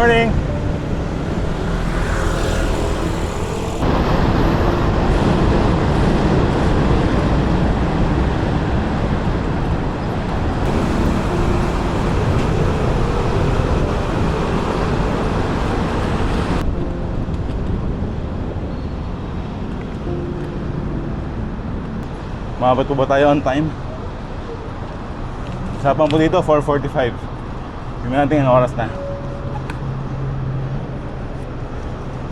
Morning. Maabot po ba tayo on time? Usapan po dito, 4:45. Tingnan natin ang oras na.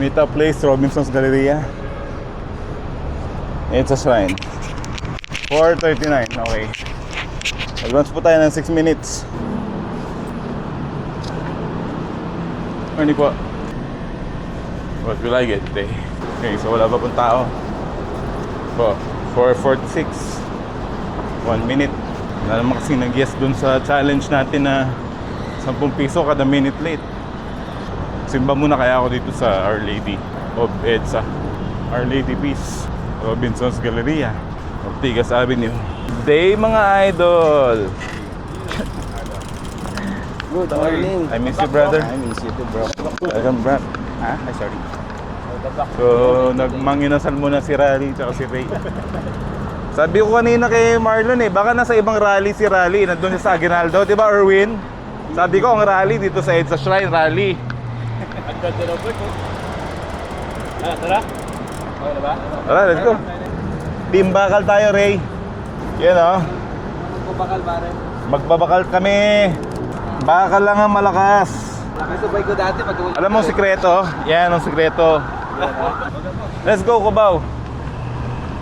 Meet-up place, Robinson's Galleria. It's a shrine. 4:39, okay. Advance po tayo ng 6 minutes. Ano po? What will I get today? Okay, so wala pa pong tao. 4:46. 1 minute. Wala naman kasi nag-guess dun sa challenge natin na 10 piso kada minute late. Simba muna kaya ako dito sa Our Lady of EDSA. Our Lady Peace, Robinson's Galleria, Ortigas Avenue. Day mga idol! Good morning. I miss you, brother. I miss you too, bro. Welcome back. Ay, sorry. So, nagmanginasal muna si Rally at si Ray. Sabi ko kanina kay Marlon baka nasa ibang rally si Rally. Nandun siya sa Aguinaldo, di ba Erwin? Sabi ko ang rally dito sa EDSA Shrine Rally. Ang ganda na po. Tara. Okay na ba? Tara, let's go. Team bakal tayo, Ray. Yan o. Magbabakal ba rin? Magbabakal kami. Bakal lang ang malakas. Nakasabay ko dati pag... Alam mo ang sikreto? Yan ang sikreto. Let's go, Cubao.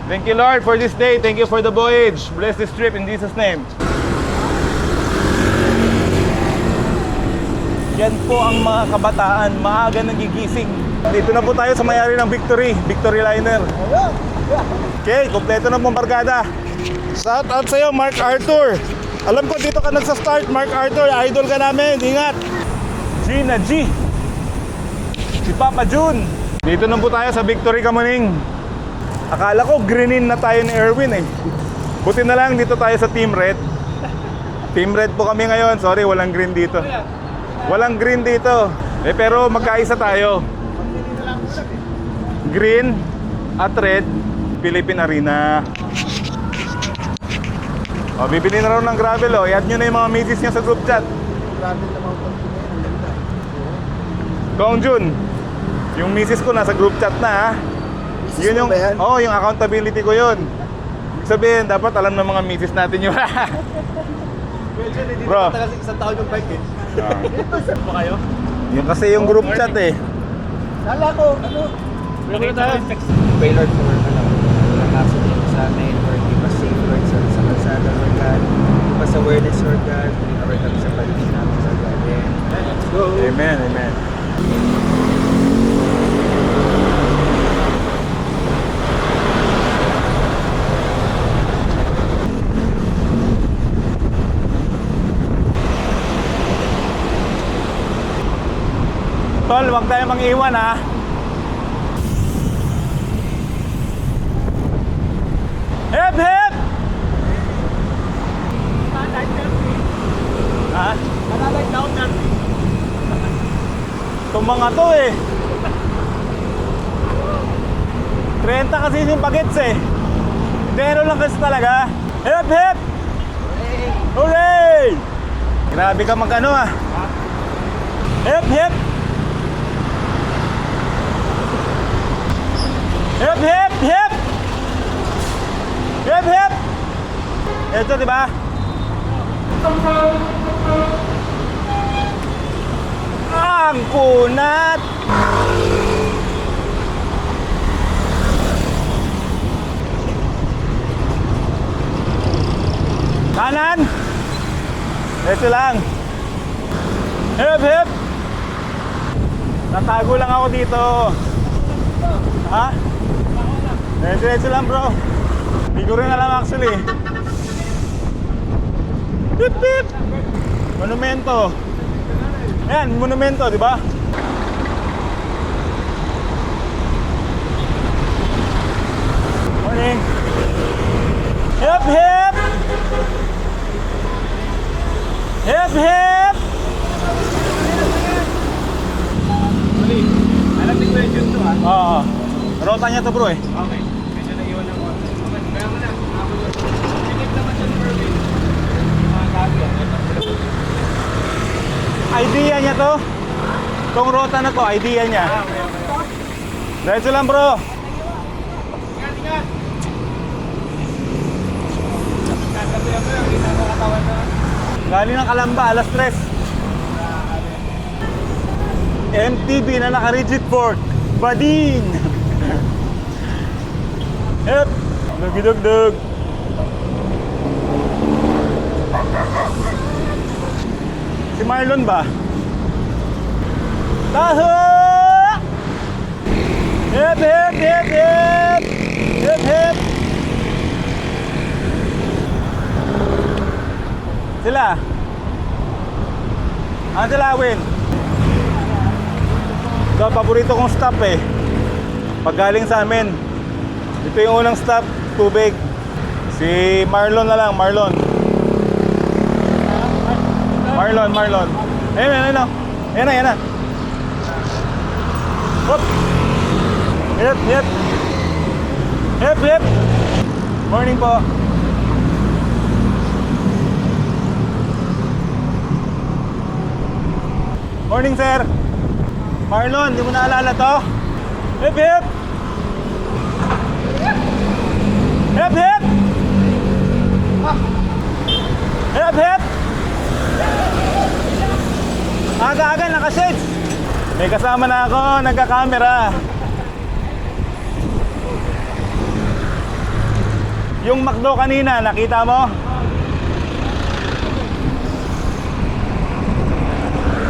Thank you, Lord, for this day. Thank you for the voyage. Bless this trip in Jesus' name. Yan po ang mga kabataan, maaga nagigising. Dito na po tayo sa may-ari ng Victory Liner. Okay, kompleto na pong barkada. Shout out sa'yo, Mark Arthur. Alam ko dito ka nagsa-start, Mark Arthur. Idol ka namin, ingat. Gina G. Si Papa June. Dito na po tayo sa Victory Kamuning. Akala ko greenin na tayo ni Erwin Buti na lang dito tayo sa Team Red. Team Red po kami ngayon. Sorry, walang green dito. Walang green dito. Pero magkaisa tayo. Green at red, Philippine Arena. Bibili na raw ng gravel I-add nyo na yung mga misis nyo sa group chat. Kong Jun, yung misis ko nasa group chat na Yun yung, yung accountability ko yun. Sabihin, dapat alam ng mga misis natin yun. Bro, isang taon yung bike pa kayo? Yun kasi yung group chat Kala ko, Pray Lord for walang accident sa amin, Lord, give us safe, Lord, sa kalsada, Lord God. Give us awareness, Lord God. Bring kami sa paligid namin, Lord God. Let's go! Amen, amen. Tol, wag tayo mang-iwan Hep, hep! Ha? Malalike down na. Itong mga to 30 kasi yung bagets Pero lang kasi talaga. Hep, hep! Hooray! Grabe ka mag-ano Hep, hep! Hep, hep, hep! Hep, hep! Ito, diba? Ang kunat! Kanan! Ito lang. Hep, hep! Natago lang ako dito. Ha? Diretso lang, bro. Hindi ko rin alam actually. Hip, hip! Monumento. Ayan, monumento, di ba? Morning. Hip, hip! Hip, hip! question to ah. Oo. Rota niya to bro eh. Okay. Medyo naiwan ng konti. Okay, kaya mo na. Ako yun. Pinip naman siya ng Irving. Yung mga gabi yan. Idea niya to. Tong rota na to, idea niya. Okay. Diretso lang bro. Ingat, ingat. Katabi ako yung kita mo katawan na. Galing ng Kalamba, alas 3. MTB na naka-rigid fork. Bading! Hep! Dugidugdug! Si Marlon ba? Taho! Hep, hep, hep, hep! Hep, hep! Sila? Ano sila, Win? Ito, paborito kong stop eh. Pag galing sa amin. Ito yung unang stop, tubig. Si Marlon na lang, Marlon. Marlon. Ayun na. Ayan na. Hop! Hep. Morning po. Morning, sir. Marlon, di mo naalala to? Hep! Hep! Aga-aga, naka-shades. May kasama na ako, nagka-camera. Yung McDo kanina, nakita mo?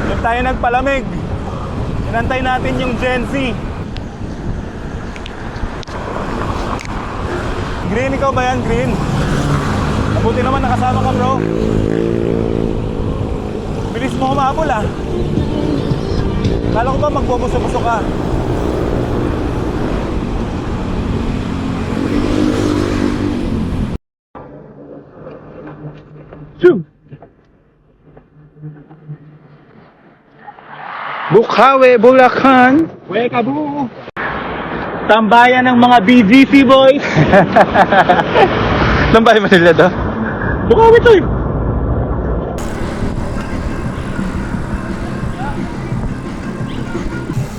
Doon tayo nagpalamig. Inantay natin yung Gen Z. Green, ikaw ba yan? Green? Mabuti naman nakasama ka bro. Bilis mo humabol ah. Kala ko ba magbubuso-buso ka? Bukawi, Bulacan. Wekabu. Tambayan ng mga BGC boys. Lambahin mo nila to? Bukawi to eh.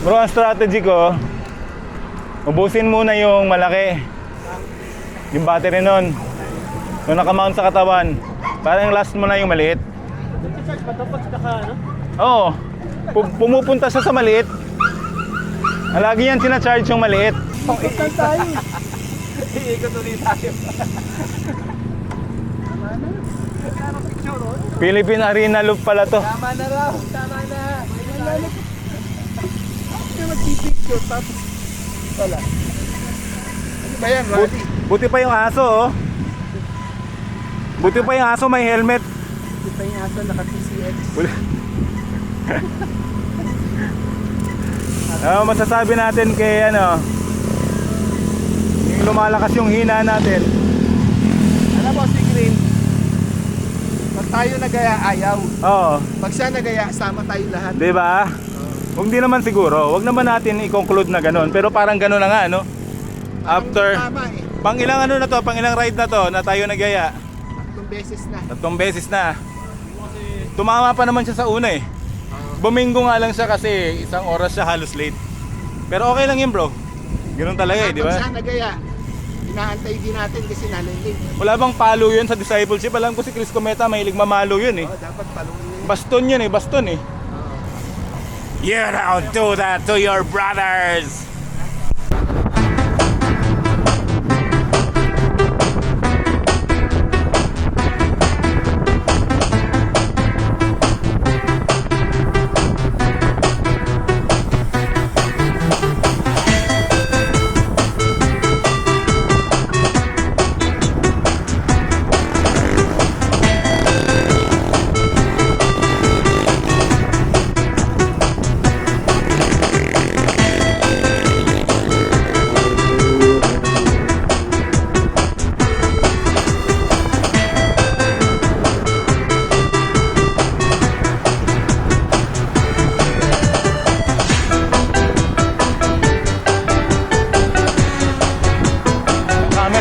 Bro, ang strategy ko, ubusin muna yung malaki. Yung battery nun. Nung nakamount sa katawan. Para yung last mo na yung maliit. Oo. Pumupunta siya sa maliit. Lagi yan sinacharge yung maliit. Ikot tayo. Ikot ulit tayo. Philippine Arena Loop pala to. Tama na raw. Tama na. Hindi mag-picture tapos wala. Ano ba yan, Roddy? Buti pa yung aso oh. Buti pa yung aso may helmet. Buti pa yung aso naka-TCX. Ano masasabi natin kay ano? Yung lumalakas yung hina natin. Alam mo si Green, pag tayo nagaya ayaw. Oo. Pag siya nagaya, sama tayo lahat. 'Di ba? Hindi naman siguro. Wag naman natin i-conclude na gano'n. Pero parang gano'n na nga, no? After Tama eh. pang ilang ano na to, pang ilang ride na to na tayo nagyaya. 3 beses na. 3 beses na. Tumama pa naman siya sa una eh. Bumingo nga lang siya kasi 1 oras siya halos late. Pero okay lang yun bro. Ganoon talaga eh, di ba? Pag siya nagaya, inaantay din natin kasi nalilate. Wala bang palo yun sa discipleship? Alam ko si Chris Cometa mahilig mamalo yun eh. Dapat paluin. Baston yun eh, baston eh. You don't do that to your brothers!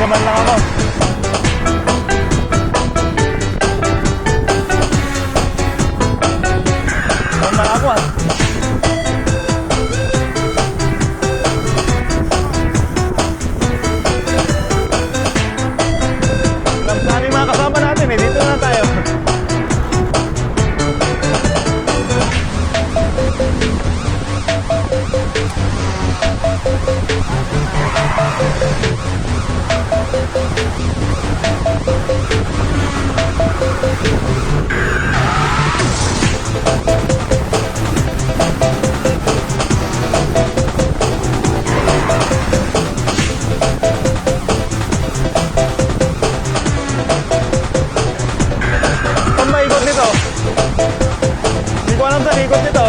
naman lang ako. Doon na ako ah. Alam na rin mga kasama natin eh, dito na tayo. Saan ba ikot nito? Hindi ko alam saan ikot nito.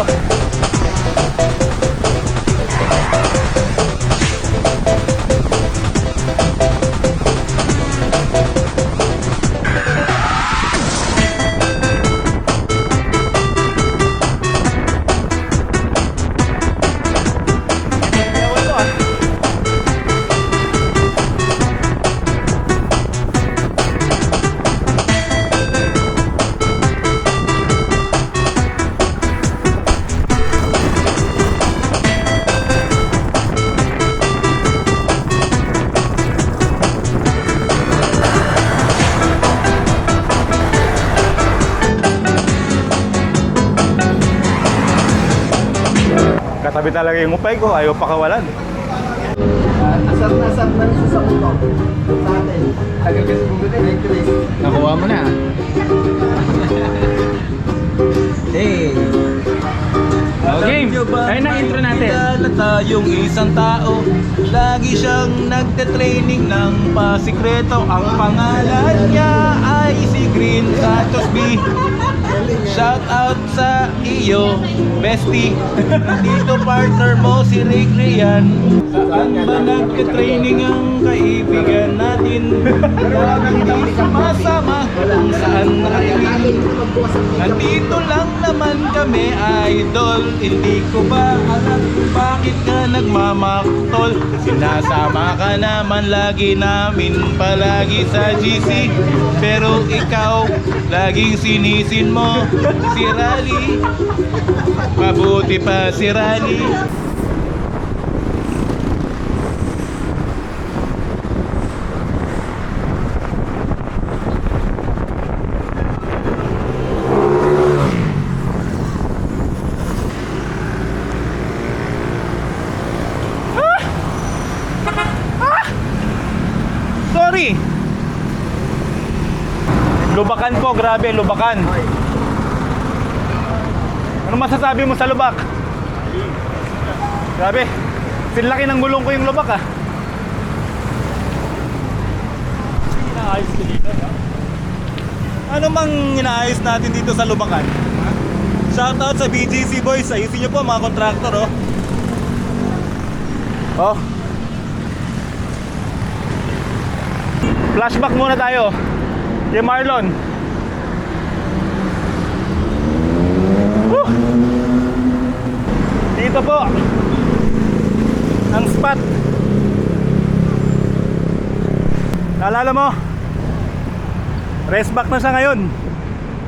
Ewan ko ah. Katabi talaga yung upay ko, ayaw pakawalan. Asap na yung susabuto sa atin. Tagal kasi pumunta na yung Chris. Nakuha mo na. Hey. Okay, ayun ang intro natin. Kilala tayong isang tao, lagi siyang nagte-training ng pasikreto. Ang pangalan niya ay si Green Santos B. Shout out sa iyo, bestie. Dito partner mo si Rick Rian. Saan ba nagte-training ang kaibigan natin? Lagi sama-sama kung saan nakatingin. Nandito lang naman kami, idol. Hindi ko ba alam kung bakit ka nagmamaktol? Sinasama ka naman lagi namin palagi sa GC. Pero ikaw, laging sinisin mo si Rally. Mabuti pa si Rally. Sorry! Lubakan po, grabe, lubakan. Ano masasabi mo sa lubak? Grabe, sinlaki ng gulong ko yung lubak ah. Inaayos ko dito, ha? Ano mang inaayos natin dito sa lubakan? Shoutout sa BGC boys, ayusin nyo po mga kontraktor oh. Oh. Flashback muna tayo kay Marlon. Woo! Dito po ang spot. Naalala mo? Rest back na siya ngayon.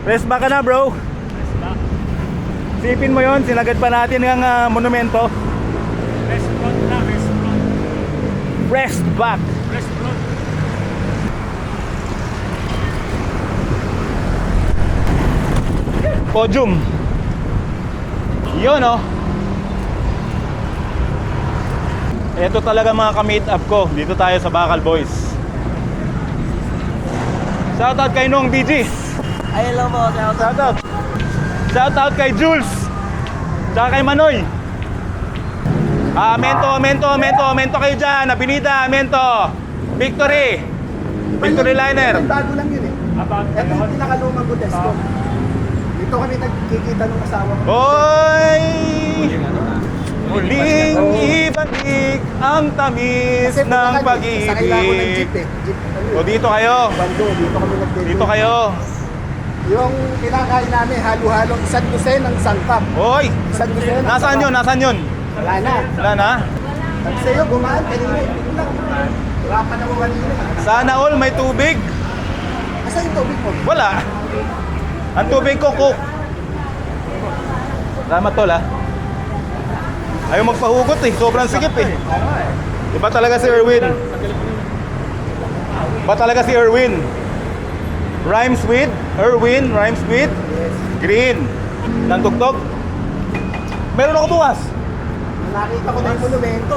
Rest back ka na bro. Sipin mo yon, sinagad pa natin ang monumento. Rest front na, rest front. Rest back. Rest front. Podium. Yun oh. Ito talaga mga ka-meet up ko. Dito tayo sa Bakal Boys. Shoutout kay Nong BG. Ay, hello po. Shoutout. Shoutout kay Jules. Tsaka kay Manoy. Mento kayo dyan. Abinida, Mento. Victory. Victory Liner. Bago lang yun eh. Ito yung pinakalumang budes ko. Dito kami nagkikita ng asawa ko. Hoy! Muling ibalik ang tamis Kasi ng sakay lang ako ng pag-ibig. jeep eh. Jeep, ano O eh. dito kayo. Bando, dito kami nagdito. Dito kayo. Yung kinakain namin, halo-halo, isang dosen ng sangkap. Hoy! Isang dosen ng Nasaan yun? Nasaan yun? Wala na. Wala na? Sabi sa'yo, gumaan kanina. Hindi ko lang. Hirapan ako kanina. Sana all may tubig. Asa yung tubig mo? Wala. Ang tubig ko, Coke. Salamat tol, ha. Ayaw magpahugot eh. Sobrang sikip eh. Iba talaga si Erwin. Iba talaga si Erwin. Rhymes with Erwin, rhymes with green. Nang tugtog. Meron ako bukas. Nakita ko na yung monumento.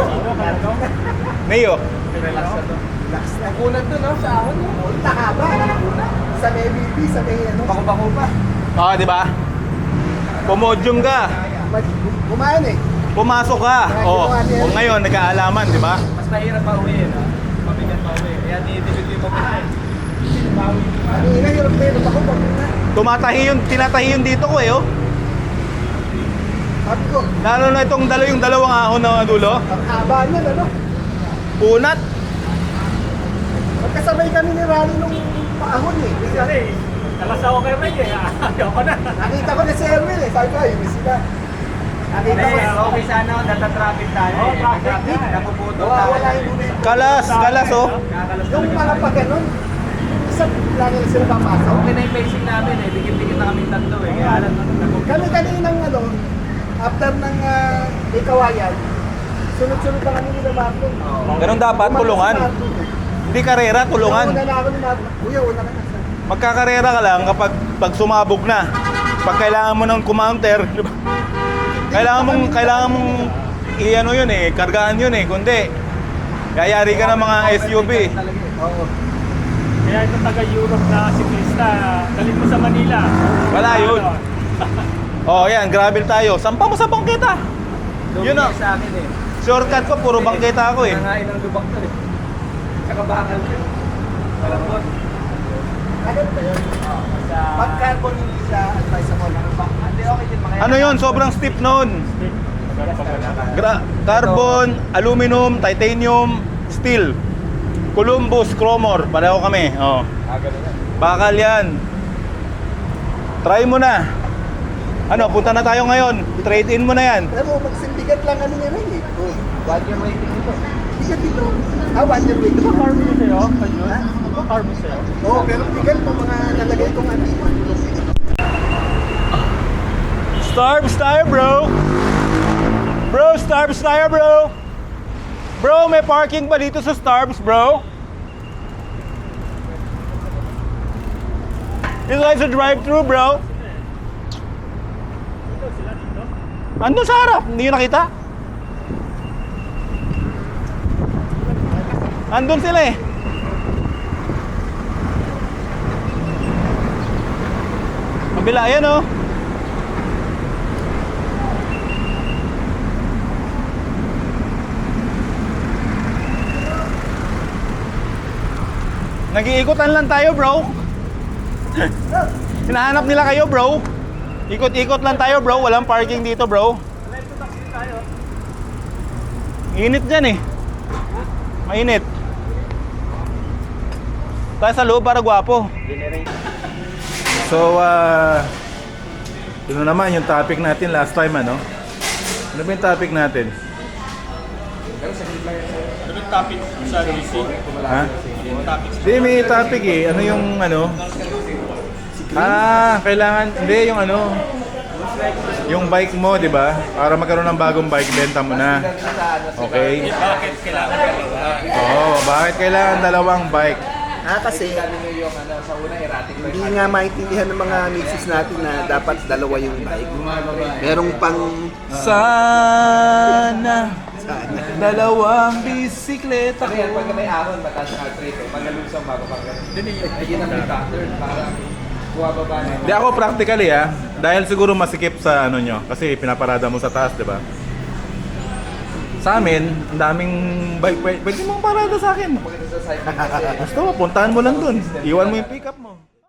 Neo. Relax na. Kunat doon, no? Sa ahon, no? Ulta ka ba? Sa may BB, sa may ano? Bako-bako pa. Ah, di ba? Pumodium ka. Kumain eh. Pumasok ka. Oh, o ngayon nagkaalaman, di ba? Mas mahirap pa uwi, no? Mabigat pa uwi. Kaya dinibigay mo pa eh. Ano yun, hirap na yun. Bako, bako na. Tinatahi yung dito ko eh, oh. Sabi ko, Lalo na itong yung dalawang ahon na dulo. ang haba niyan, ano? Punat. Magkasabay kami ni Rani nung paahon eh. Kasi, kalas ako kay Ray eh. Ayaw ko na. Nakita ko na si Erwin eh. Sabi ko, ayun sila. Nakita ko Okay sana, data-traffic tayo. Oo, traffic. Napuputo wala yung momento. Kalas, oh. Yung mga pag ganun, isang lagi na sila papasok. Okay na yung pacing namin eh. Dikit-dikit na kami tatlo eh. Kaya alam natin Kami kaninang ano, after ng ikawayan, sunod-sunod na kami nila Marlon. Ganun dapat, tulungan. Hindi karera, tulungan. Una na ako ni Marlon. Kuya, una ka na. Magkakarera ka lang kapag sumabog na. Pag kailangan mo ng counter, di ba? Kailangan mong i-ano yun eh, kargaan yun eh, kundi yayari ka ng mga SUV. Oo. Kaya itong taga-Europe na siklista, galing mo sa Manila. Wala yun. Oh, yan, gravel tayo. Sampa mo sa bangketa. Yun na. sa akin eh. Shortcut ko, puro bangketa ako eh. Nangain ng lubak to eh. Tsaka bakal ko. Malambot. Ano ba yun? Pag carbon hindi siya advisable. Hindi, okay din. Mga Ano yun? Sobrang steep nun. Carbon, aluminum, titanium, steel. Columbus, Cromor. Pareho kami. Oh. Bakal yan. Try mo na. Ano, punta na tayo ngayon. Trade in mo na yan. Pero magsindigat lang ano nila eh. Oh, 1 year waiting dito. bigat dito. 1 year wait. Car mo sa'yo? Car mo sa'yo? Oo, pero bigat mo mga nalagay kong ano. Starbs tayo, bro. Bro, Starbs tayo, bro. Bro, may parking ba dito sa Starbs, bro? This is a drive-thru, bro. Andun sa harap, hindi nyo nakita? Andun sila eh. Kabila, ayan oh. Nag-iikutan lang tayo, bro. Hinahanap nila kayo, bro. Ikot-ikot lang tayo, bro. Walang parking dito, bro. Init dyan eh. Mainit. Tayo sa loob para gwapo. So, yun naman yung topic natin last time, ano? Ano ba yung topic natin? Ano yung topic sa DC? Ha? Hindi, may topic eh. Ano yung ano? Kailangan, hindi yung ano, yung bike mo, di ba? Para magkaroon ng bagong bike, benta mo na. Okay? Bakit kailangan dalawa? Oo, bakit kailangan dalawang bike? Kasi hindi nga maintindihan ng mga misis natin na dapat dalawa yung bike. Merong pang Sana dalawang bisikleta Kaya pag may ahon, mataas ang heart rate. Pag nalusang bago pag ayun ang factor para bumababa na. Hindi ako practically dahil siguro masikip sa ano nyo. Kasi pinaparada mo sa taas, di ba? Sa amin, ang daming bike. Pwede mong parada sa akin. Gusto mo, puntahan mo lang dun. Iwan mo yung pickup mo.